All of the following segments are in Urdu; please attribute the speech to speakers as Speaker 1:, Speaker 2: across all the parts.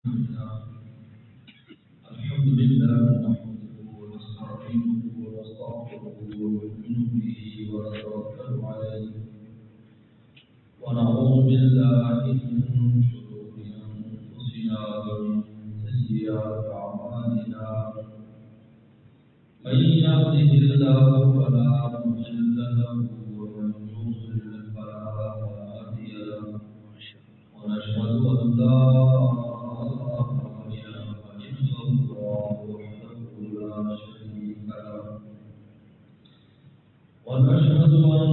Speaker 1: الحمد لله نحمده ونستعينه ونستغفره ونؤمن به ونتوكل عليه ونعوذ بالله من شرور انفسنا ومن سيئات اعمالنا من يهده الله فلا مضل له ومن يضلل فلا هادي له ونشهد ان لا ونشهد أن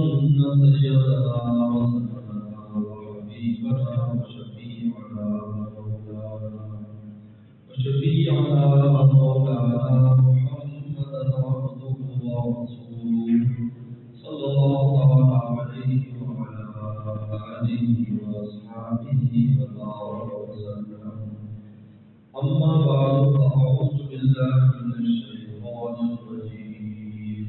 Speaker 1: سيدنا وسندنا وحبيبنا وشفيعنا ومولانا محمدا عبده ورسوله صلى الله عليه وعلى آله وأصحابه وبارك وسلم. أما بعد فأعوذ بالله من الشيطان الرجيم.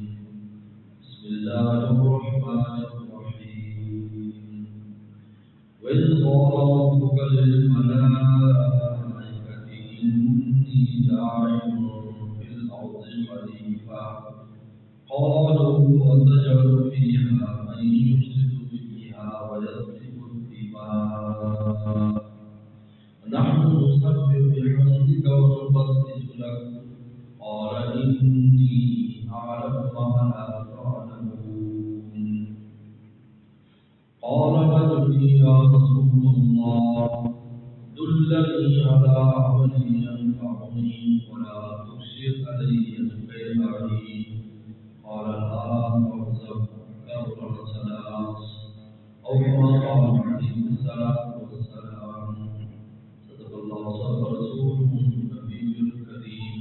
Speaker 1: بسم الله الرحمن الرحيم. وإذ قال ربك للملائكة إني جاعل في الأرض خليفة قالوا أتجعل فيها من يفسد فيها ويسفك الدماء نحن نسبح بحمدك ونقدس لك قال إني أعلم ما لا تعلمون. قال بلني يا رسول الله دلني على عمل ينفعني ولا تكشف علي الخير علي. قال الآن فارزق كبر السلام أو كما قال عليه الصلاة والسلام. صدق الله صدق رسوله النبي الكريم.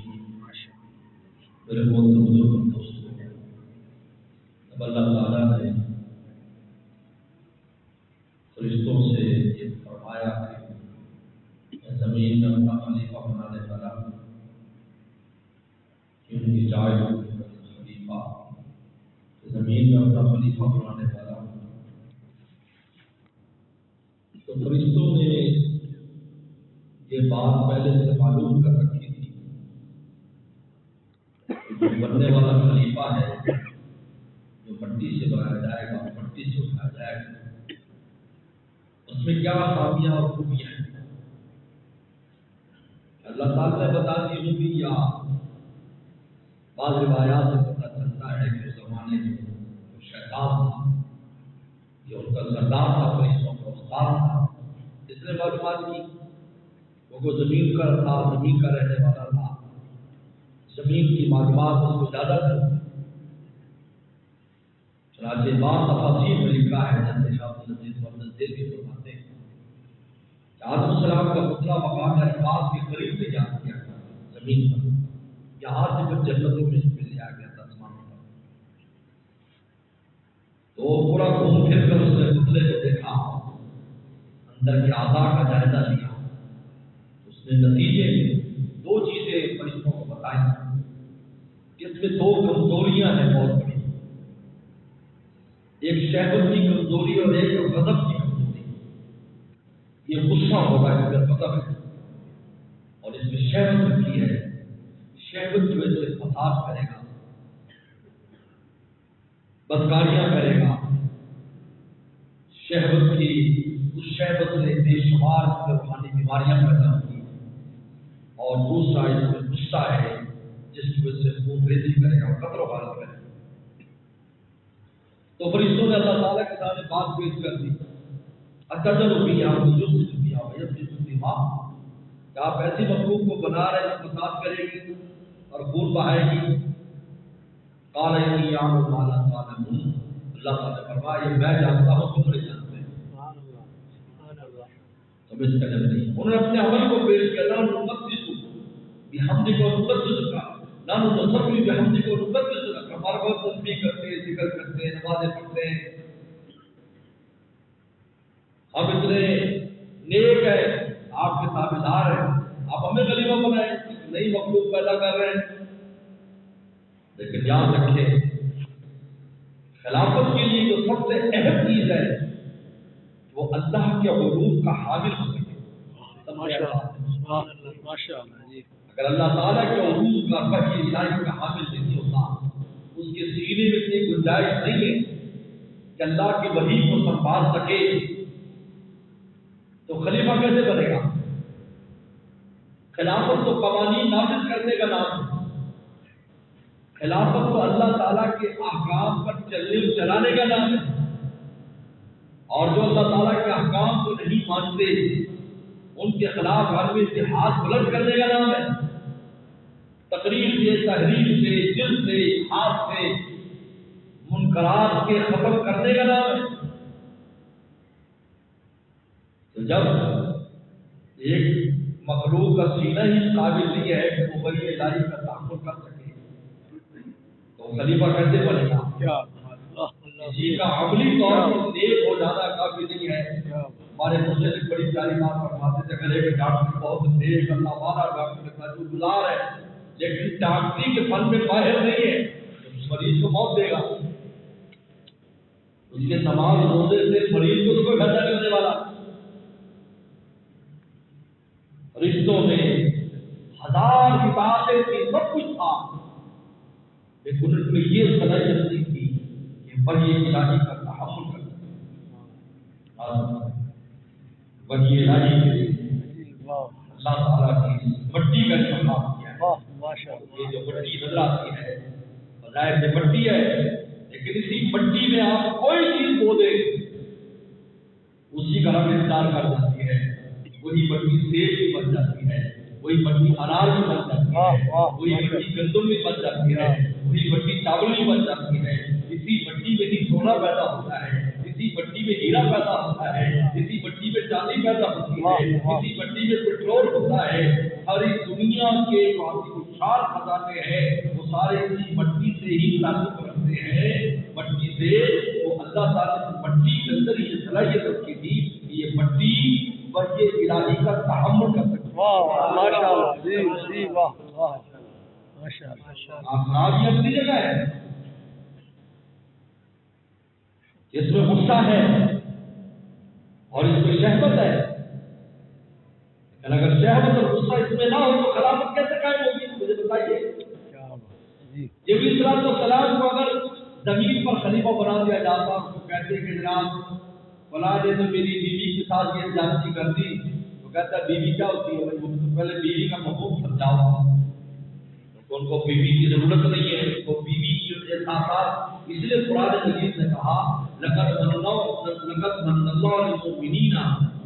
Speaker 1: میرے محترم بزرگ دوستوں، اب اللہ تعالیٰ نے فرشتوں سے یہ فرمایا کہ زمین میں اپنا خلیفہ بنانے والا کہ ان کی جائے خلیفہ زمین میں اپنا خلیفہ بنانے والا. تو فرشتوں نے یہ بات پہلے سے معلوم کر رکھی تھی. جو بننے والا خلیفہ ہے جو مٹی سے بنایا جائے گا، مٹی سے اٹھایا جائے گا، اس میں کیا خامیاں اور خوبیاں ہیں اللہ تعالیٰ نے بتا دی ہوگی. یا بعض روایات سے پتہ چلتا ہے کہ اس زمانے میں شیطان تھا، یہ ان کا سردار تھا، فرشتوں کا استاد تھا. اس نے معلومات کی وہ زمین کا تھا، زمین کا رہنے والا تھا، زمین کی معلومات اس کو زیادہ تھی. چنانچہ بعض تفاسیر میں لکھا ہے جیسے شاہ عبدالعزیز محمد دہلوی فرماتے ہیں کہ آدم السلام کا پتلا مقام عرفات کے قریب تیار کیا گیا زمین پر. یہاں سے پھر جنتوں میں لیا گیا تھا آسمانوں پر. تو پورا گھوم پھر کر اس نے پتلے کو دیکھا، اندر کے اعضاء کا جائزہ لیا. اس نے نتیجے میں دو چیزیں فرشتوں کو بتائی کہ اس میں دو کمزوریاں ہیں بہت بڑی. ایک شہوت کی کمزوری اور ایک غضب کی کمزوری. یہ غصہ ہوگا، اس میں غضب ہے، اور اس میں شہوت کی ہے. شہوت جو ہے فساد کرے گا، بدکاریاں کرے گا. شہوت کی اس شہوت سے بے شمار روحانی بیماریاں پیدا ہوتی ہیں. اور دوسرا اس میں غصہ ہے جس کی وجہ سے خون ریزی کرے گا، قتل و غارت کرے گا. تو فرشتوں نے اللہ تعالیٰ کے سامنے بات پیش کر دی. اتجل فیہا من یفسد فیہا ویسفک الدماء، کہ آپ ایسی مخلوق کو بنا رہے جو فساد کرے گی اور خون بہائے گی. قال انی اعلم ما لا تعلمون، اللہ تعالیٰ نے فرمایا یہ میں جانتا ہوں تم نہیں جانتے. تم اس کا جب نہیں. انہوں نے اپنے عمل کو پیش کیا، نحن نقدس بحمدک ونقدس لک، نحن نسبح بحمدک ونقدس لک. ہمارا بہت تسبیح کرتے ہیں، ذکر کرتے ہیں، نمازیں پڑھتے ہیں. ہم اتنے نیک ہیں، آپ کے تابعدار ہیں، آپ ہمیں خلیفہ بنائیں، نئی مخلوق پیدا کر رہے ہیں. لیکن یاد رکھیں خلافت کے لیے جو سب سے اہم چیز ہے وہ اللہ کے علوم کا حامل ہو سکے.
Speaker 2: ماشاءاللہ جی.
Speaker 1: اگر اللہ تعالیٰ کے عروج کا وحی الہی کا حامل نہیں ہوتا، اس کے سینے میں اتنی گنجائش نہیں ہے کہ اللہ کی وحی کو سنبھال سکے، تو خلیفہ کیسے بنے گا؟ خلافت تو قوانین نافذ کرنے کا نام ہے، خلافت تو اللہ تعالیٰ کے احکام پر چلنے چلانے کا نام ہے، اور جو اللہ تعالیٰ کے احکام کو نہیں مانتے ان کے خلاف ہر میں سے ہاتھ بلند کرنے کا نام ہے، تقریر سے، تحریر سے، دل سے، ہاتھ سے منکرات کے ختم کرنے کا نام ہے۔ تو جب ایک مخلوق کا سینہ ہی قابل نہیں ہے کہ وہ وحی الہی کا تحمل کر سکے، تو خلیفہ کیسے بنے گا؟ کسی کا عملی طور پر نیک ہو جانا کافی نہیں ہے۔ ہمارے مجھے بڑی پیاری بات فرماتے تھے، اگر ایک ڈاکٹر بہت نیک اللہ والا ڈاکٹر تجربہ گزار ہے لیکن ڈاکٹری کے فن میں ماہر نہیں ہے، تو مریض کو موت دے گا۔ اس کے نماز روزے سے مریض کو تو کوئی فائدہ نہیں ہونے والا۔ رشتوں میں ہزار عبادتیں تھی، سب کچھ تھا، لیکن ان میں یہ صلاحیت نہیں تھی کہ وحی الہی کا تحمل کر سکے۔ وحی الہی کے لیے اللہ تعالیٰ کی مٹی کا استعمال کیا ہے۔ یہ جو مٹی نظر آتی ہے بظاہر سے مٹی ہے، لیکن اسی مٹی میں آپ کوئی چیز بو دیں اسی کا رنگ اختیار کر جاتی ہے۔ وہی مٹی سیب بھی بن جاتی ہے، وہی مٹی انار بھی بن جاتی ہے، وہی مٹی گندم بھی بن جاتی ہے، وہی مٹی چاول بھی بن جاتی ہے۔ اسی مٹی میں ہی سونا پیدا ہوتا ہے، اسی مٹی میں ہیرا پیدا ہوتا ہے، اسی مٹی میں چاندی پیدا ہوتی ہے، اسی مٹی میں پیٹرول ہوتا ہے۔ ساری دنیا کے شان خزانے ہیں وہ سارے اسی مٹی سے ہی تعلق رکھتے ہیں۔ مٹی سے وہ اللہ تعالیٰ کی مٹی کے اندر یہ صلاحیت رکھی تھی کہ یہ مٹی وحی الہی کا تحمل کر سکتی ہے۔
Speaker 2: ماشاءاللہ جی جی، واہ واہ ماشاءاللہ۔
Speaker 1: آپ اپنی جگہ ہے، اس میں غصہ ہے اور اس میں شہوت ہے، لیکن اگر شہوت اور غصہ اس میں نہ ہو تو خلافت کیسے قائم ہوگی؟ مجھے بتائیے۔ نبی صلی اللہ علیہ وسلم کو اگر زمین پر خلیفہ بنا دیا جاتا، اس کو کہتے کہ جناب فلاں نے تو میری بیوی کے ساتھ یہ زیادتی کر دی، تو کہتا ہے بیوی کیا ہوتی ہے؟ تو پہلے بیوی کا مفہوم سمجھاؤ، ان کو بیوی کی ضرورت نہیں ہے، ان کو بیوی کی احساسات، اس لیے قرآن مجید نے کہا لقد من اللہ للمؤمنین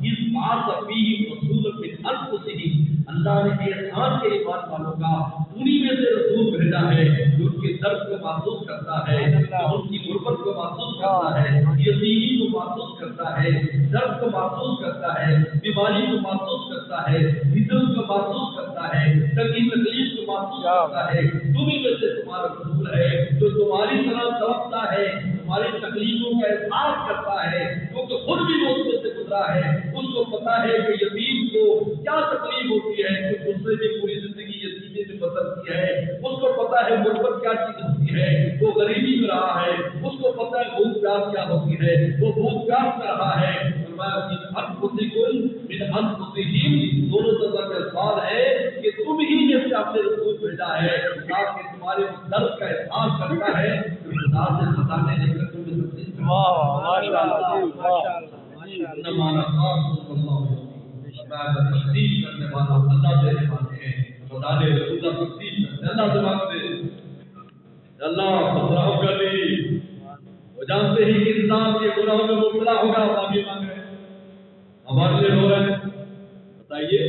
Speaker 1: اذ بعث فیہم رسولا من انفسہم، اللہ نے احسان کے ایمان والوں کا انہی میں سے رسول بھیجا ہے جو ان کے درد کو محسوس کرتا ہے، جو ان کی غربت کو محسوس کرتا ہے، یتیمی کو محسوس کرتا ہے، درد کو محسوس کرتا ہے، بیماری کو محسوس کرتا ہے، ہجرت کو محسوس کرتا ہے، تنگی تکلیف کو محسوس کرتا ہے۔ تمہیں میں سے تمہارا رسول ہے جو تمہاری طرح تڑپتا ہے، تمہاری تکلیفوں کا احساس کرتا ہے، کیونکہ خود بھی وہ اس میں سے گزرا ہے، اس کو پتا ہے کہ یتیم کو کیا تکلیف ہوتی ہے، کہ اس نے بھی پوری زندگی یتیمی میں بسر کی ہے، اس کو پتا ہے غربت کیا چیز ہوتی ہے، وہ غریبی میں رہا ہے، اس کو پتا ہے بھوک پیاس کیا ہوتی ہے، وہ بھوک پیاس میں رہا ہے۔ دونوں طرح کا سوال ہے کہ تم ہی نے سے اپنے رسول بھیجا ہے تاکہ تمہارے درد کا احساس کرتا ہے، خدا سے خزانے لے کر تمہیں تقسیم کرتا تقسیم کرنے والا اللہ دینے والے ہیں، خدا نے رسول کا تقسیم کرتے اللہ سے مانگتے اللہ خسراؤ کر لی، وہ جانتے ہیں کہ انسان کے گناہوں میں مبتلا ہوگا، معافی مانگ رہے ہیں، ہمارے لیے ہو رہے ہیں، بتائیے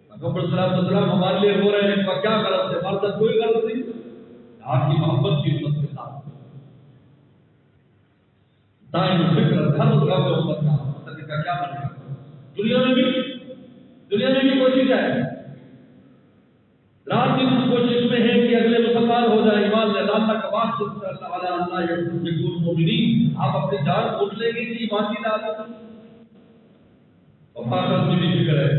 Speaker 1: پیغمبر صلی اللہ علیہ وسلم ہمارے لیے ہو رہے ہیں، اس کا کیا غلط ہے؟ ہمارے ساتھ کوئی غلط نہیں، آپ کی محبت کی امت کے ساتھ دائم فکر ہر مذہب میں امت کا مطلب کا کیا بنے گا؟ دنیا میں بھی کوشش ہے، رات دن اس کوشش میں ہے کہ اگلے مسلمان ہو جائے، ایمان لے اللہ کا بات سنتا ہے اللہ یقول مومنین، آپ اپنی جان پوچھ لیں گے کہ ایمان کی دعوت وفاقت میں بھی فکر ہے،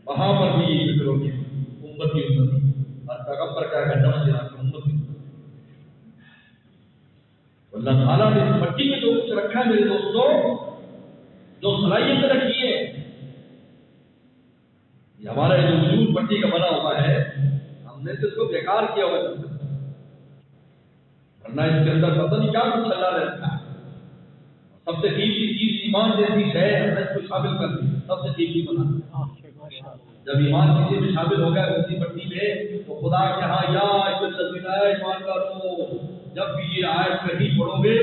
Speaker 1: وہاں پر بھی یہ فکر ہوگی امتی اور پیغمبر کا گھنٹہ مجھے آپ کی امتی۔ اللہ تعالیٰ نے اس مٹی میں جو کچھ رکھا ہے میرے دوستوں، جو صلاحیت رکھی ہے، یہ ہمارا جو وجود مٹی کا بنا ہوا ہے، ہم نے تو اس کو بیکار کیا ہوا ہے، ورنہ اس کے اندر پتہ نہیں کیا کچھ چلا رہتا ہے۔ سب سے قیمتی چیز ایمان جیسی ہے، ہم نے اس کو شامل کر دی، سب سے قیمتی بنا۔ جب ایمان کسی میں شامل ہو گیا اسی مٹی میں، تو خدا کے ہاں یا ایمان والو، جب بھی یہ آیت کہیں پڑھو گے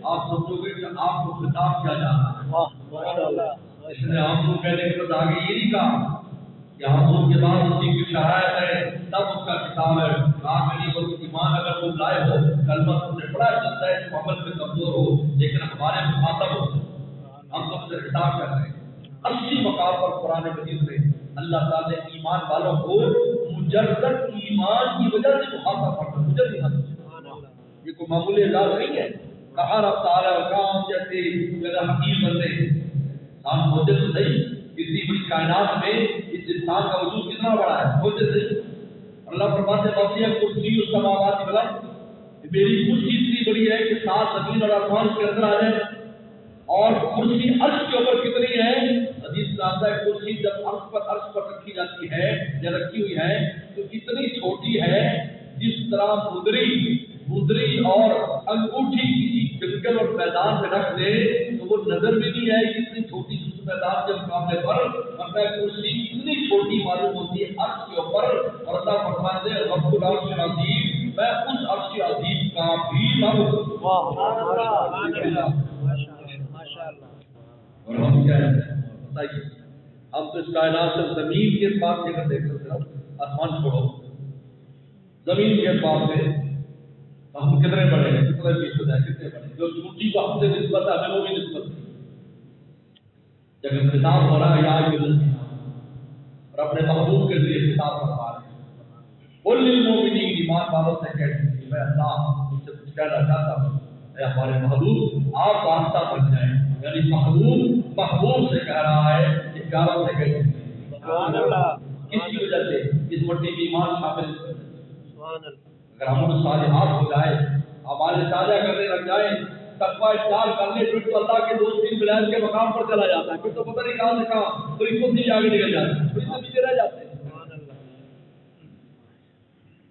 Speaker 1: آپ سمجھو گے کہ آپ کو خطاب کیا جا رہا ہے۔ اس نے آپ کو کہنے کے بعد آگے یہ نہیں کہا کہ آپ کے بعد اسی کی شہادت ہے تب اس کا کتاب ہے۔ کہا نہیں بلکہ ایمان اگر تم لائے ہو، کلمہ تم نے پڑھا چلتا ہے تو عمل میں کمزور ہو، لیکن ہمارے مخاطب ہو، ہم تم سے خطاب کر رہے ہیں۔ 80 مقام پر قرآن مجید میں اللہ تعالیٰ نے ایمان والوں کو مجرد ایمان کی وجہ سے مخاطب کرتا ہے، مجرد ایمان، یہ کوئی معمولی اعزاز نہیں ہے۔ کہا رب تعالیٰ کام جیسے میرا حقیق بندے آپ سوچے تو صحیح، اتنی بڑی کائنات میں اس انسان کا وجود کتنا بڑا ہے، سوچے صحیح۔ اللہ فرماتے ہیں وسیع کرسی السماوات والارض، میری کرسی اتنی بڑی ہے کہ 7 زمین اور آسمان کے اندر آ جائے، اور کرسی عرش کے اوپر کتنی ہے؟ حدیث میں آتا ہے کرسی جب عرش پر رکھی جاتی ہے یا رکھی ہوئی ہے تو اتنی چھوٹی ہے جس طرح مدری اور انگوٹھی کسی جنگل اور میدان میں رکھ دے تو وہ نظر بھی نہیں آئے اتنی چھوٹی میدان کے مقابلے پر، ورنہ کرسی اتنی چھوٹی معلوم ہوتی ہے عرش کے اوپر۔ اور اللہ فرماتے ہیں رب العرش العظیم، میں اس عرش عظیم کا بھی رب ہوں۔ اور ہم کیا ہے بتائیے، ہم تو اس کائنات سے زمین کے پاس جگہ دیکھ سکتے ہیں، آسمان چھوڑو، زمین کے پاس سے ہم کتنے بڑے ہیں، کتنے پیچھے ہیں، کتنے بڑے، جو چھوٹی کو ہم سے نسبت ہے ہمیں وہ بھی نسبت ہے۔ جب خطاب ہو رہا ہے یا اور اپنے محبوب کے لیے خطاب کروا رہے ہیں، قل للمؤمنین، ایمان والوں سے کہہ دیجیے میں اللہ ان سے کچھ کہنا چاہتا ہوں، اے ہمارے محبوب آپ واسطہ بن جائیں، یعنی محبوب سے کہہ رہا ہے، اقرار سے کہہ دیجیے کس کی وجہ سے اس مٹی میں ایمان شامل ہے۔ اگر ہم صالحات ہو جائے، ہمارے تازہ کرنے لگ جائیں، تقوی اختیار کر لے، پھر تو اللہ کے دوستی ولایت کے مقام پر چلا جاتا ہے، پھر تو پتہ نہیں کہاں سے کہاں تو اس کو بھی آگے نکل جاتا ہے، پھر تو پیچھے رہ جاتے ہیں۔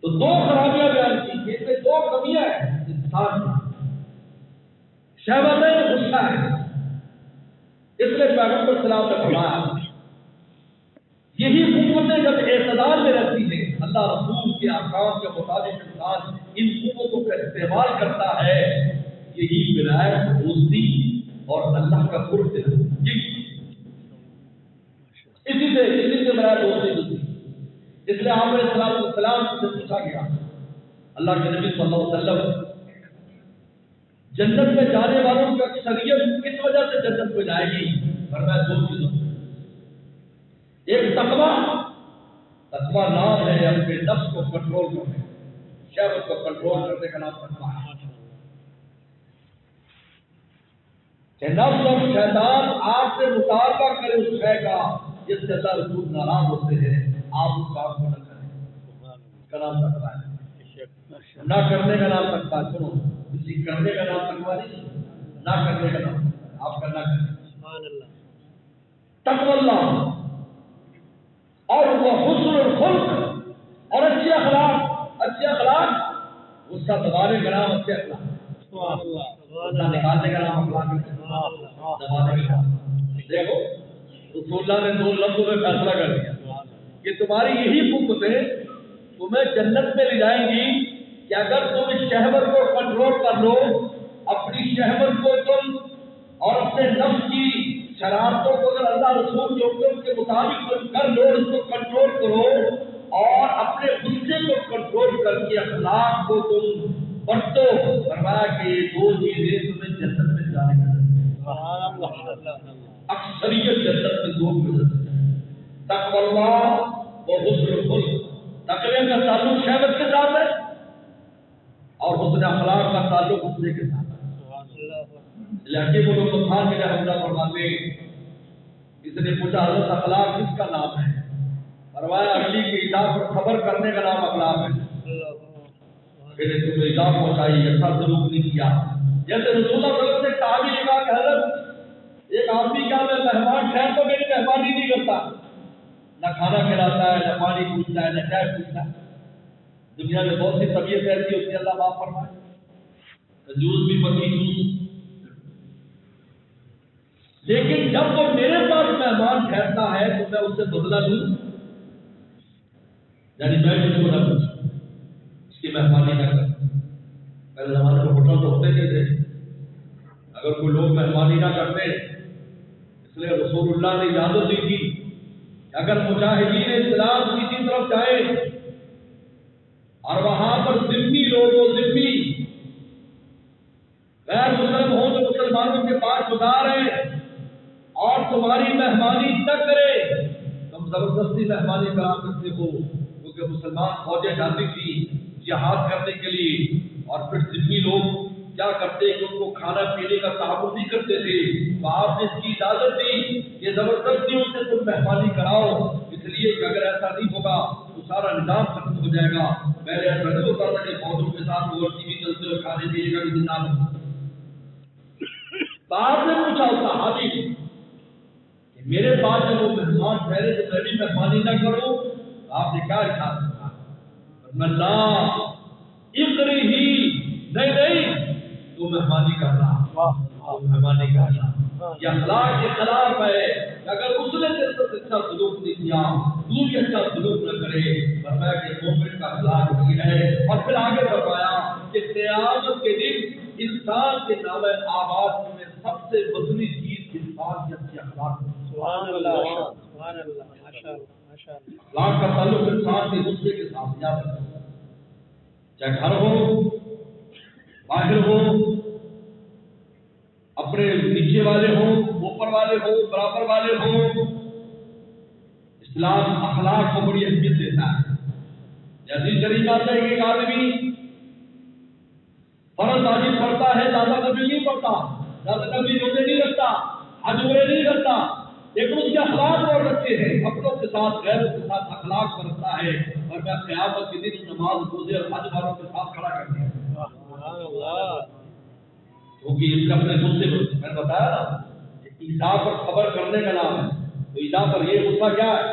Speaker 1: تو 2 خرابیاں بیان کی، اس میں 2 کمیاں ہیں انسان میں، شہوت ہے، غصہ ہے۔ اس لیے پیغمبر صلی اللہ علیہ وسلم نے فرمایا یہی قوتیں جب اعتدال میں رہتی ہیں، اللہ رسول کے احکام کے مطابق انسان ان قوتوں کا استعمال کرتا ہے، یہی ولایت، دوستی اور اللہ کا قرب ہے۔ اسی سے ولایت، دوستی۔ اس لیے آپ علیہ السلام سے پوچھا گیا، اللہ کے نبی صلی اللہ علیہ وسلم جنت میں جانے والوں کی اکثریت کس وجہ سے جنت میں جائے گی؟ فرمایا 2 چیزوں، ایک تقویٰ نام ہے اپنے نفس کو کنٹرول کرنے، شہوت کو کنٹرول کرنے کا نام تقویٰ ہے، کہ نفس اور شیطان آپ سے مطالبہ کرے اس شے کا جس سے اللہ رسول ناراض ہوتے ہیں، آپ اس کام کو نہ کریں، اس کا نام تقویٰ ہے۔ نہ کرنے کا نام تقویٰ، سنو، کسی کرنے کا نام تقویٰ نہیں، نہ کرنے کا نام آپ کا نہ کریں۔ تقوی اللہ اور وہ حسن الخلق اور اچھے اخلاق، غصہ دبانے کا نام اچھے اخلاق، غصہ نکالنے کا نام اخلاق، دبانے کا نام۔ دیکھو رسول اللہ نے 2 لفظوں میں فیصلہ کر دیا کہ تمہاری یہی قوتیں تمہیں جنت میں لے جائیں گی کہ اگر تم اس شہوت کو کنٹرول کر لو، اپنی شہوت کو تم اور اپنے نفس کی شرارتوں کو اگر اللہ رسول کے حکم کے مطابق تم کر لو، اس کو کنٹرول کرو اور اپنے غصے کو کنٹرول کر کے اخلاق کو تم برتو، فرمایا کہ یہ 2 چیزیں تمہیں جنت میں جانے کا اکثریت جنت میں 2 چیزیں، تقوی اللہ و حسن الخلق۔ تقوی کا تعلق شہوت کے ساتھ ہے اور حسن اخلاق کا تعلق غصے کے ساتھ ہے۔ حکیم الامت کے لیے حمدہ فرماتے ہیں، اس نے پوچھا حضرت اخلاق کس کا نام ہے؟ فرمایا علی کی ایذا پر صبر کرنے کا نام اخلاق ہے، کہ تم ایذا پہنچائی، اچھا سلوک نہیں کیا۔ جیسے رسول اللہ صلی اللہ علیہ وسلم نے کہا بھی کہا کہ حضرت ایک آدمی کیا میں مہمان ٹھہر تو میری مہمانی نہیں کرتا، نہ کھانا کھلاتا ہے، نہ پانی پوچھتا ہے، نہ چائے پوچھتا ہے۔ دنیا میں بہت سی طبیعت ایسی ہوتی ہے، اللہ معاف فرمائے، کنجوس بھی بدکنجوس۔ لیکن جب وہ میرے پاس مہمان ٹھہرتا ہے تو میں اس سے بدلہ لوں، یعنی میں اس کو نہ پوچھوں، اس کی مہمانی نہ کروں۔ پہلے زمانے میں ہوٹل تو ہوتے نہیں تھے، اگر کوئی لوگ مہمانی نہ کرتے، اس لیے رسول اللہ نے اجازت دی تھی کہ اگر مجاہدین اسلام کسی طرف جائیں اور وہاں پر ذمہ لوگوں، ذمہ غیر مسلم ہوں جو مسلمانوں کے پاس گزارے اور تمہاری مہمانی نہ کرے، تم زبردستی مہمانی کرا سکتے ہو، کیونکہ مسلمان فوجیں جاتی تھی جہاد کرنے کے لیے، اور پھر ذمہ لوگ کیا کرتے کہ ان کو کھانا پینے کا تعاون نہیں کرتے تھے، تو آپ نے اس کی اجازت دی کہ زبردستی ان سے تم مہمانی کراؤ، اس لیے کہ اگر ایسا نہیں ہوگا تو سارا نظام ختم ہو جائے گا۔ پہلے ایسا نہیں ہوتا تھا کہ فوجوں کے ساتھ اوور ٹی وی چلتے ہوئے کھانے پینے کا بھی نظام ہو۔ تو آپ نے پوچھا صحابی کہ میرے پاس جب وہ مہمان ٹھہرے تو میں بھی مہمانی نہ کروں، آپ نے کیا ارشاد فرمایا؟ اللہ اقری ہی، نہیں تو مہمانی کرنا، مہمانی کرنا۔ یہ اخلاق کے خلاف ہے، اگر اس نے تیرے سے اچھا سلوک نہیں کیا تو بھی اچھا سلوک نہ کرے۔ فرمایا کہ مومن کا اخلاق یہ ہے، اور پھر آگے فرمایا کہ قیامت کے دن انسان کے نام آباد میں سب سے وزنی چیز انسان کے اچھے اخلاق ہے۔
Speaker 2: سبحان اللہ، سبحان اللہ، ماشاءاللہ، ماشاءاللہ۔
Speaker 1: اخلاق کا تعلق انسان کے دوسرے کے ساتھ زیادہ ہے، چاہے گھر ہو، باہر ہو، اپنے نیچے والے ہوں، اوپر والے ہوں، برابر والے ہوں۔ اسلام اخلاق کو بڑی اہمیت دیتا ہے۔ حدیث شریف آتا ہے کہ ایک آدمی فرض واجب پڑھتا ہے، زیادہ نبی نہیں پڑھتا، زیادہ نبی روزے نہیں رکھتا، حج عمرے نہیں کرتا، لیکن اس کے اخلاق بہت اچھے ہیں، اپنوں کے ساتھ غیروں کے ساتھ اخلاق برتتا ہے، اور میں قیامت کے دن نماز روزے اور حج والوں کے ساتھ کھڑا کر دیا۔ کیونکہ اس کا اپنے غصے میں نے بتایا نا، ایذا پر خبر کرنے کا نام ہے، تو ایذا پر یہ غصہ کیا ہے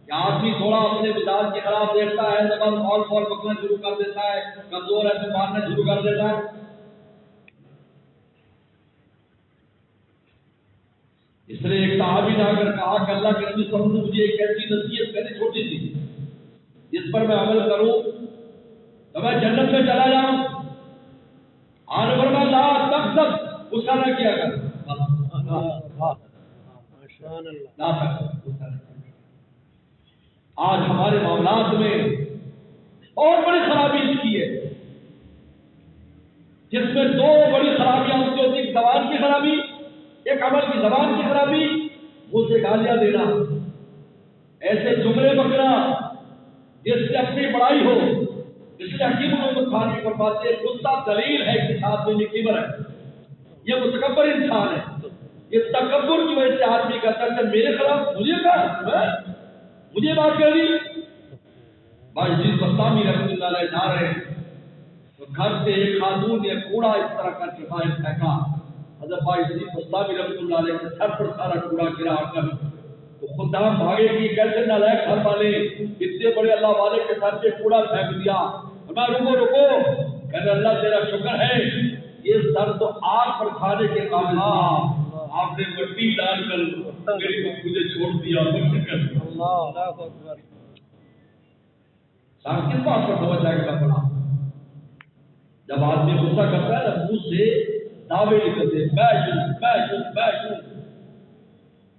Speaker 1: کہ آدمی تھوڑا اپنے مزاج کے خلاف دیکھتا ہے، زبان فال فال پکڑنا شروع کر دیتا ہے، کمزور ہے تو مارنا شروع کر دیتا ہے۔ اس نے ایک صحابی نے اگر کہا کہ اللہ کے نبی صلی اللہ علیہ وسلم مجھے ایک ایسی نصیحت کرنی چھوٹی سی جس پر میں عمل کروں تو میں جنت میں چلا جاؤں، آن فرما لا تغضب، غصہ نہ کیا کر، آج ہمارے معاملات میں اور بڑی خرابی اس کی ہے، جس میں دو بڑی خرابیاں اس کی ہوتی، ایک زبان کی خرابی، ایک عمل کی زبان کی خرابی، منہ سے گالیاں دینا، ایسے جملے بکنا جس سے اپنی بڑائی ہو، اس لیے حکیم محمد خانی فرماتے ہیں غصہ دلیل ہے کہ آدمی میں کبر ہے، یہ متکبر انسان ہے، یہ تکبر کی وجہ سے آدمی کہتا ہے میرے خلاف مجھے کہا، مجھے بات کر دی۔ بھائی جس بستامی رحمۃ اللہ علیہ جا رہے ہیں تو گھر سے ایک خاتون نے کوڑا اس طرح کر کے باہر پھینکا، حضرت بھائی جس بستامی رحمۃ اللہ علیہ کے سر پر سارا کوڑا گرا کر تو خدام بھاگے گی، کیسے نالائق گھر والے اتنے بڑے اللہ والے کے سر پہ کوڑا پھینک دیا۔ میں رکو کہنے اللہ تیرا شکر ہے، یہ سر تو آگ پر کھانے کے قابل تھا، آپ نے مٹی ڈال کر مجھے چھوڑ دیا۔ اللہ اکبر، کس بات پر سمجھ جائے گا پڑا؟ جب آدمی غصہ کرتا ہے نا، منہ سے دعوے نکلتے میں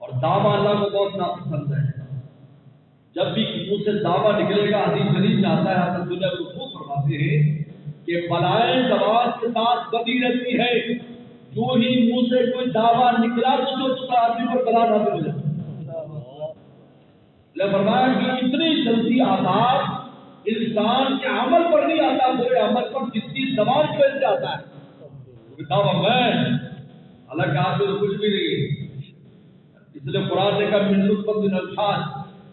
Speaker 1: اور دعویٰ اللہ کو بہت ناپسند ہے۔ جب بھی منہ سے دعویٰ نکلے گا، حدیث شریف میں آتا ہے، حضرت اللہ کو فرماتے ہیں کہ بلائیں زبان کے ساتھ بدی رہتی ہے، جو ہی منہ سے کوئی دعویٰ نکلا تو جو اس کا آدمی پر بلا نازل ہو جاتا ہے۔ فرمایا کہ اتنی جلدی عذاب انسان کے عمل پر نہیں آتا، برے عمل پر جتنی زبان کی وجہ سے آتا ہے۔ دعویٰ میں حالانکہ آدمی تو کچھ بھی نہیں، اس لیے قرآن نے کہا من نطفۃ من الفاظ،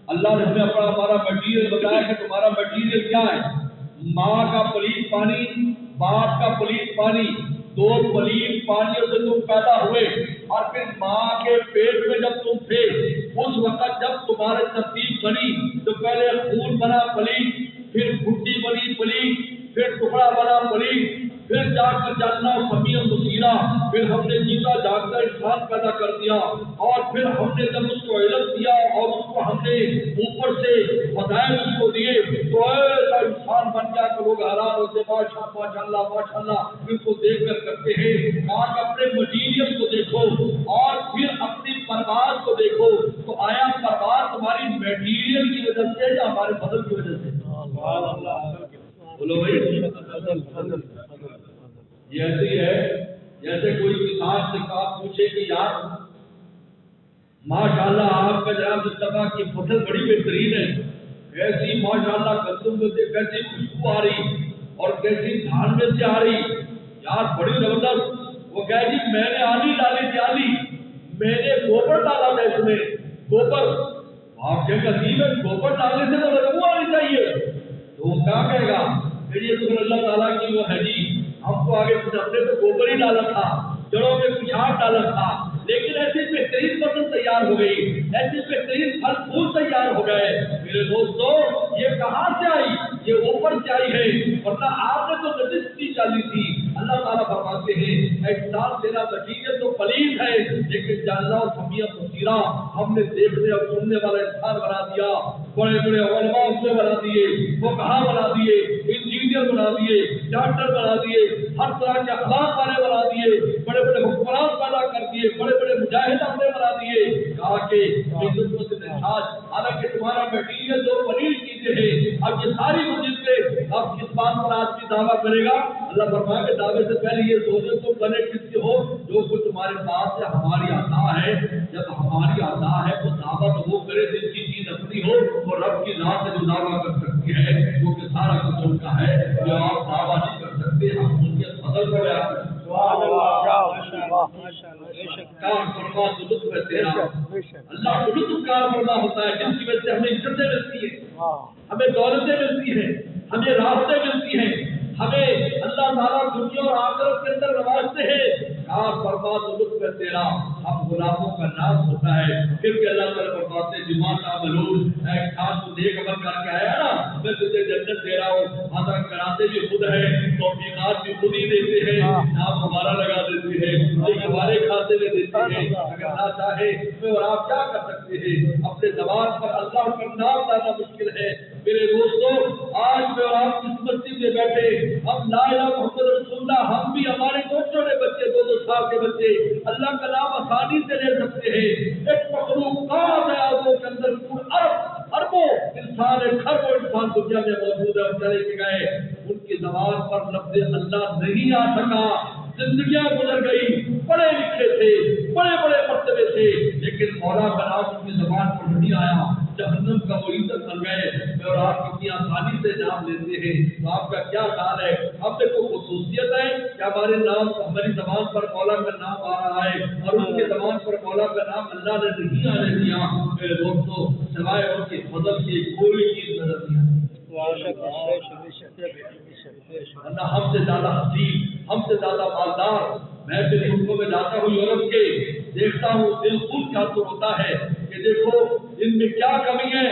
Speaker 1: اللہ نے ہمیں اپنا ہمارا مٹیریل بتایا کہ تمہارا مٹیریل کیا ہے، ماں کا پلیت پانی، باپ کا پلیت پانی، دو پلیت پانیوں سے تم پیدا ہوئے اور پھر ماں کے پیٹ میں جب تم تھے اس وقت جب تمہارے ترتیب بنی تو پہلے خون بنا پلیت، پھر گھٹی بنی پلیت، پھر ٹکڑا بنا پلیت، پھر جا کر جاننا سمیع بصیرہ، پھر ہم نے جیتا جاگتا انسان پیدا کر دیا اور پھر ہم نے جب اس کو علم دیا اور اس کو ہم نے اوپر سے فضائل اس کو دیے تو ایسا انسان بن گیا کہ لوگ حیران ہوتے ماشاء اللہ پھر کو دیکھ کر کرتے ہیں۔ آج اپنے مٹیریل کو دیکھو اور پھر اپنی پرواز کو دیکھو تو آیا پرواز تمہاری میٹیریل کی وجہ سے یا ہمارے بدل کی وجہ سے؟ بولو بھائی، یہ ایسی ہے جیسے کوئی کسان سے کہا پوچھے کہ یار ماشاءاللہ آپ کا جناب مصطفیٰ کی فصل بڑی بہترین ہے، ایسی ماشاءاللہ گندم میں سے کیسی خوشبو آ رہی اور کیسی دھان میں سے آ رہی، یار بڑی زبردست۔ وہ کہے جی میں نے آلی ڈالی تھی، آلی میں نے گوبر ڈالا تھا اس میں، گوبر۔ آپ کہیں گے عجیب ہے، گوبر ڈالنے سے تو بدبو آنی چاہیے، تو وہ کیا کہے گا کہ یہ تو اللہ تعالیٰ کی وہ ہے جی، ہم کو آگے کچھ ہم نے تو گوبر ہی ڈالا تھا، جڑوں میں کچھ آپ ڈالا تھا، لیکن ایسی بہترین فصل تیار ہو گئی، ایسی بہترین پھل پھول تیار ہو گئے۔ میرے دوستو یہ کہاں سے آئی؟ یہ اوپر سے آئی ہے، ورنہ آپ نے تو نجس کی ڈالی تھی۔ اللہ تعالیٰ فرماتے ہیں انسان تیرا مٹیریل تو پلید ہے لیکن جاننا اور سمیع بصیرہ ہم نے دیکھنے اور سننے والا انسان بنا دیا، بڑے بڑے علماء اسے بنا دیے، فقہاء بنا دیے، انجینئر بنا دیے، ڈاکٹر بنا دیے، ہر طرح کے اخلاق والے بنا دیے، بڑے بڑے حکمران پیدا کر دیے، بڑے بڑے مجاہد ہم نے بنا دیے، کہا کہ حالانکہ تمہارا میٹیریل جو پلیت چیزیں ہیں، اب یہ ساری وجود سے اب کس بات پر آدمی دعویٰ کرے گا؟ اللہ فرمایا کہ دعوے سے پہلے یہ سوچو تم بنے کس کے ہو؟ جو کچھ تمہارے پاس ہے ہماری عطا ہے، جب ہماری عطا ہے تو دعویٰ تو وہ کرے جس کی چیز اپنی ہو، اور رب کی ذات سے جو دعویٰ کر سکتی ہے کیونکہ سارا کچھ ان کا ہے، جو آپ دعویٰ نہیں کر سکتے ہم ان کے فضل کو بیان کریں۔ کام فرما تو لطف ہے تیرا، اللہ کو لطف کام فرما ہوتا ہے جن کی وجہ سے ہمیں عزتیں ملتی ہیں، ہمیں دولتیں ملتی ہیں، ہمیں راحتیں ملتی ہیں، ہمیں اللہ تعالیٰ دنیا اور آخرت کے اندر نوازتے ہیں۔ کام فرما تو لطف ہے تیرا، ہم غلاموں کا نام ہوتا ہے، پھر بھی اللہ تعالیٰ فرماتے ہیں دماغ کا ملول انسان کو نیک عمل کر کے آیا نا میں تجھے جنت دے رہا ہوں، ادا کراتے بھی خود ہے، توفیقات بھی خود ہی دیتے ہیں، نام ہمارا لگا دیتے ہیں، ایک ہمارے کھاتے میں دیتے ہیں، اگر نہ چاہے میں اور آپ کیا کر سکتے ہیں؟ اپنے زبان پر اللہ کا نام لانا مشکل ہے۔ میرے دوستوں آج میں اور آپ اس مسجد میں بیٹھے ہم لا الہ محمد رسول اللہ، ہم بھی ہمارے چھوٹے بچے 2-2 سال کے بچے اللہ کا نام آسانی سے لے سکتے ہیں۔ ایک مخلوقات ہے آدموں کے اندر اربوں انسان ہے، خربوں انسان دنیا میں موجود ہے اور چلے گئے، ان کی زبان پر لفظ اللہ نہیں آ سکا، زندگیاں گزر گئی، پڑھے لکھے تھے، بڑے بڑے مرتبے تھے، لیکن مولا کا نام ان کی زبان پر نہیں آیا، جہنم کا وہ ایندھن بن گئے۔ اور آپ کتنی آسانی سے نام لیتے ہیں، تو آپ کا کیا حال ہے؟ ہم نے کوئی خصوصیت ہے کہ ہمارے نام ہماری زبان پر مولا کا نام آ رہا ہے اور ان کی زبان پر مولا کا نام اللہ نے نہیں آنے دیا؟ میرے دوستوں سوائے ان کی فضل کی کوئی چیز نظر نہیں آتی۔ اللہ ہم سے زیادہ حسین، ہم سے زیادہ مالدار۔ میں پھر ملکوں میں جاتا ہوں یورپ کے، دیکھتا ہوں دل خود خاطر ہوتا ہے کہ دیکھو ان میں کیا کمی ہے،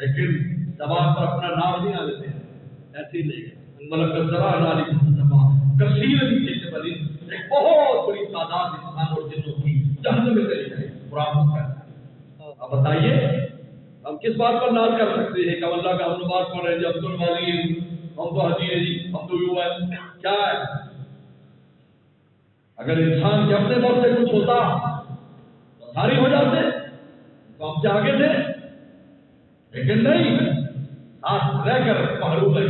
Speaker 1: لیکن زبان پر اپنا نام نہیں آ لیتے ہیں، ایسے ہی نہیں ملک ذرا نالی کثیر سے بلی ایک بہت بڑی تعداد انسان اور جنوں کی جہنم میں چلی جائے۔ قرآن کہتا ہے، اب بتائیے ہم کس بات پر ناز کر سکتے ہیں کہ اللہ کا ہم نماز پڑھ رہے ہیں جی، عبد الوالی ہیں، ہم تو حجی ہیں جی، ہم تو یوں ہیں، کیا ہے؟ اگر انسان کے اپنے طور سے کچھ ہوتا تو ساری ہو جاتے تو ہم سے آگے تھے، لیکن نہیں، ساتھ رہ کر محروم ہے۔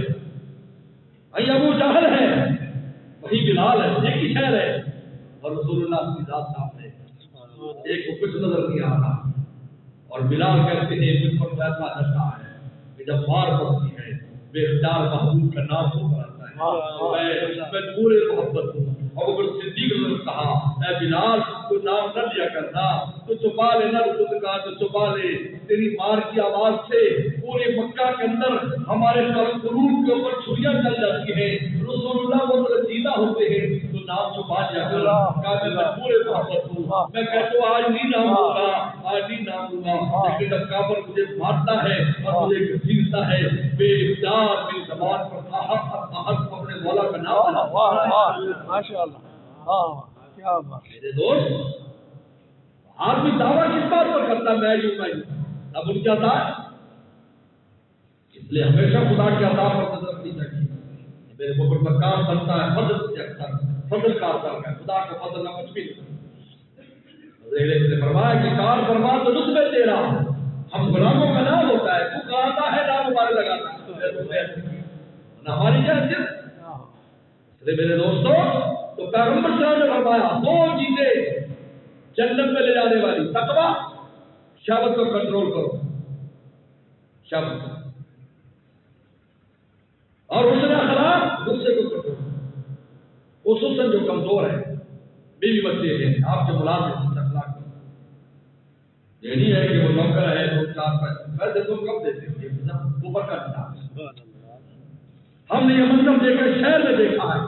Speaker 1: بھائی ابو جہل ہے، وہی بلال ہے، ایک ہی شہر ہے، اور رسول اللہ کی ذات سامنے ایک کو کچھ نظر نہیں آ رہا، اور بلال کہتے ہیں مجھ پر ایسا نشہ ہے کہ جب مار پڑتی ہے بے اختیار محبوب کا نام ہو کر آتا ہے، میں پورے محبت ہوں، ابو بکر صدیق نے کہا اے بلال تو نام نہ لیا کرنا، تو چھپا لینا، رسول نے کہا تو چھپا لے، تیری مار کی آواز سے پورے مکہ کے اندر ہمارے قلوب کے اوپر چھریاں چل جاتی ہیں، رسول اللہ وہ رسیدہ ہوتے ہیں، تو نام چھپا لیا کر۔ کہا میں پورے محبت ہوں، میں کہتا ہوں آج نہیں نام ہوگا، آج نہیں نام ہوگا، لیکن جب کافر مجھے مارتا ہے اور مجھے گھسیٹتا ہے، بے اختیار میری زبان پر اپنے مولا کا نام لینا۔
Speaker 2: ماشاء اللہ، کیا بات۔
Speaker 1: میرے دوست، آدمی دعویٰ کس بات پر کرتا ہے؟ میں یوں اب ان کی عطا ہے، اس لیے ہمیشہ خدا کی عطا پر نظر رکھنی چاہیے۔ میرے اوپر پر کام بنتا ہے فضل سے اکثر، فضل کا اثر ہے، خدا کا فضل نہ کچھ بھی نہیں۔ نے فرمایا کہ کار فرما تو لطف تیرا، ہم غلاموں کا نام ہوتا ہے، تو کہاتا ہے نام ہمارے لگاتا ہے نہ ہماری جیسے۔ میرے دوستوں، تو پیغمبر صلی اللہ علیہ وسلم نے فرمایا دو چیزیں جنت میں لے جانے والی، تقویٰ، شہوت کو کنٹرول کرو، شہوت، اور حسن اخلاق، غصے کو کنٹرول، خصوصاً جو کمزور ہے، بیوی بچے ہیں، آپ کے ملازم حسن اخلاق کرو۔ یہ نہیں ہے کہ وہ نوکر ہے تو 4 پیسے ویسے تم کب دیتے ہو، یہ اوپر کا نظام ہے۔ ہم نے یہ منظر دیکھا شہر میں دیکھا ہے،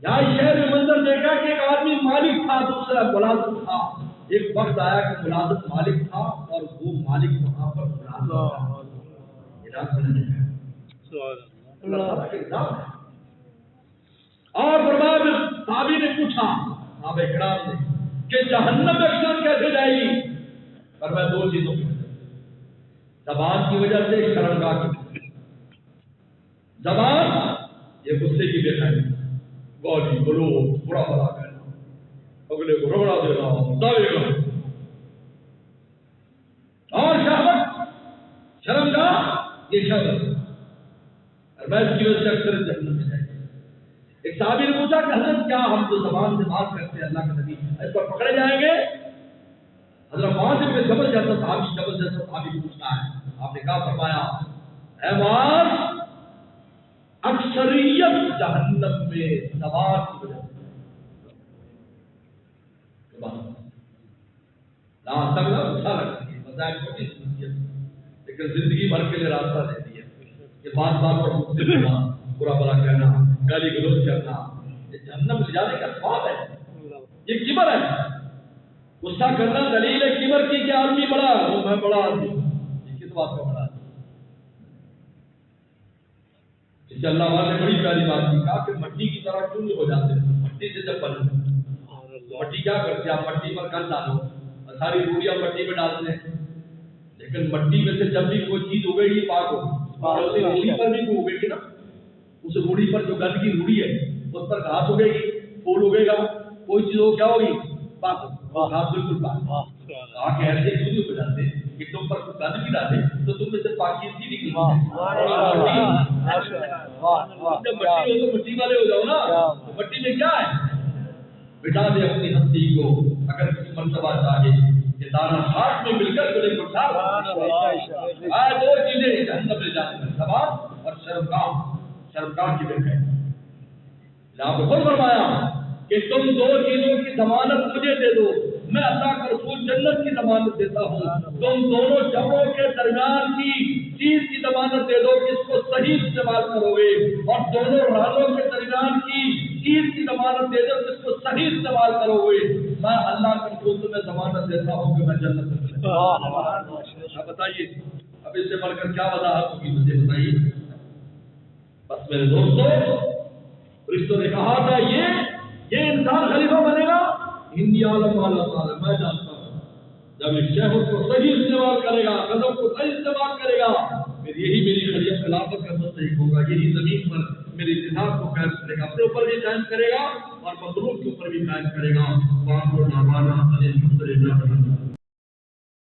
Speaker 1: یہاں شہر میں منظر دیکھا کہ ایک آدمی مالک تھا، دوسرا ملازم تھا۔ ایک وقت آیا کہ ملازم مالک تھا اور وہ مالک وہاں پر ملازم تھا۔ اور برباد صحابی نے پوچھا، صحابہ کرام نے، کہ جہنم میں اکثر کیسے جائے گی؟ پر میں 2 چیزوں کی وجہ سے، زبان کی وجہ سے، شرمگاہ کی وجہ سے۔ زبان یہ غصے کی بے خیری، گالی گلوچ، برا بھلا کہنا، اگلے کو رگڑا دینا، دعوے کرنا، اور شہوت، شرمگاہ یہ شہوت، اور میں اس کی وجہ سے اکثر جہنم میں جائے گی۔ ایک صحابی نے پوچھا کہ حضرت کیا ہم تو زبان سے بات کرتے ہیں، اللہ کے نبی اس پر پکڑے جائیں گے؟ حضرت معاذ بن جبل جیسا صحابی پوچھتا ہے، آپ نے کہا فرمایا اے معاذ، اکثریت جہنم میں زبان کی وجہ سے، اچھا لگتی ہے، بظاہر چھوٹی سی لیکن زندگی بھر کے لیے راستہ دیتی ہے کہ بات پر غصے کرنا، برا بھلا کہنا، گالی گلوچ کرنا، یہ جہنم لے جانے کا سواب ہے، یہ کبر ہے۔ غصہ کرنا دلیل ہے کبر کی کہ آدمی بڑا ہے، وہ میں بڑا آدمی، یہ کس بات کا بڑا آدمی؟ اس سے اللہ والے نے بڑی پیاری بات کی، کہا کہ مٹی کی طرح کیوں نہیں ہو جاتے؟ مٹی سے جب بنے مٹی کیا کرتے ہیں؟ آپ مٹی پر گند ڈالو، ساری روڑیاں مٹی میں ڈالتے ہیں، لیکن مٹی میں سے جب بھی کوئی چیز اگے گی پاک ہوگی، روڑی پر بھی وہ اگے گی نا، اس روڑی پر جو گند کی روڑی ہے اس پر گھاس اگے گی، پھول اگے گا، کوئی چیز وہ کیا ہوگی؟ پاک ہوگی، گھاس بالکل پاک۔ آگے ایسے کیوں ہو جاتے کہ تم پر کوئی گند بھی ڈالے تو تم میں سے پاکیزگی نکلتی ہے۔ جب مٹی ہو تو مٹی والے ہو جاؤ نا، تو مٹی میں کیا ہے؟ بٹا دے اپنی ہستی کو، اگر کسی مرتبہ چاہے کہ دانا خاک میں مل کر گلے کو ٹھار۔ 2 چیزیں جہنم لے جانے میں، زبان اور شرمگاہ، شرمگاہ کی بے خیری۔ آپ نے خود فرمایا کہ تم 2 چیزوں کی ضمانت مجھے دے دو، میں اللہ کا رسول جنت کی ضمانت دیتا ہوں۔ تم دونوں جبڑوں کے درمیان کی چیز کی ضمانت دے دو کہ اس کو صحیح استعمال کرو گے، اور دونوں رانوں کے درمیان کی چیز کی ضمانت دے دو کہ اس کو صحیح استعمال کرو گے، میں اللہ کے رسول تمہیں ضمانت دیتا ہوں کہ میں جنت میں تمہیں۔ اب بتائیے، اب اس سے بڑھ کر کیا وضاحت ہوگی؟ مجھے بتائیے۔ بس میرے دوستوں، فرشتوں نے کہا تھا یہ انسان خلیفہ بنے گا، ہندی عالم والا تعالیٰ میں جانتا ہوں، جب اس شہوت کو صحیح استعمال کرے گا، قدم کو صحیح استعمال کرے گا، پھر یہی میری خلافت کا مستحق ہوگا، یہی زمین پر میری اتحاد کو قائم کرے گا، اپنے اوپر بھی قائم کرے گا اور مظلوم کے اوپر بھی قائم کرے گا۔